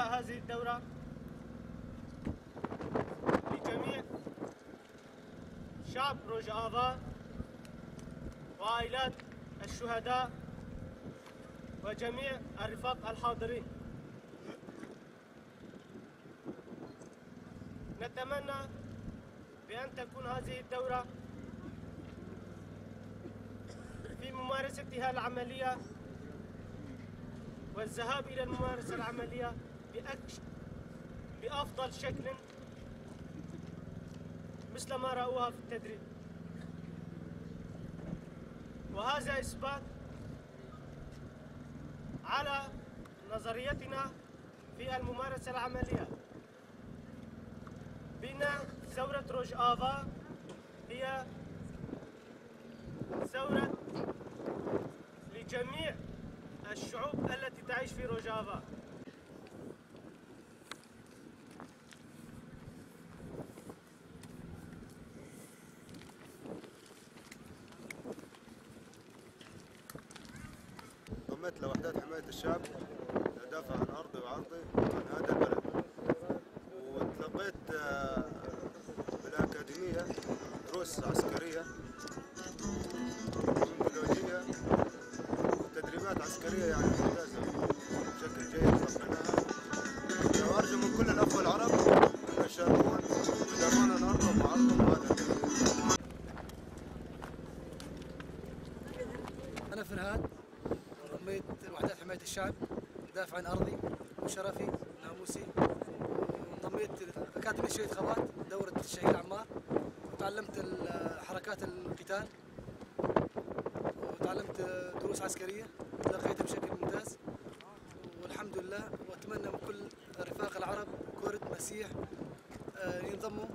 هذه الدورة لجميع شعب روجافا وعائلات الشهداء وجميع الرفاق الحاضرين. نتمنى بأن تكون هذه الدورة في ممارستها العملية والذهاب إلى الممارسة العملية بأفضل شكل مثل ما رأوها في التدريب، وهذا إثبات على نظريتنا في الممارسة العملية بأن ثورة روجافا هي ثورة لجميع الشعوب التي تعيش في روجافا. انضميت لوحدات حماية الشعب لدافع عن أرضي وعرضي عن هذا البلد، وتلقيت بالأكاديمية دروس عسكرية وميثودولوجية وتدريبات عسكرية يعني ممتازة بشكل جيد تلقيناها، وأرجو من كل الأخوة العرب أن يشاركون ويدافعون عن أرضهم وعرضهم هذا. أنا فرهاد، انضميت لوحدات حماية الشعب دافع عن أرضي وشرفي وناموسي، وانضميت أكاديمية شهيد خوات دورة الشهيد عمار، وتعلمت حركات القتال وتعلمت دروس عسكرية تلقيتها بشكل ممتاز والحمد لله. وأتمنى من كل الرفاق العرب كرد مسيح ينضموا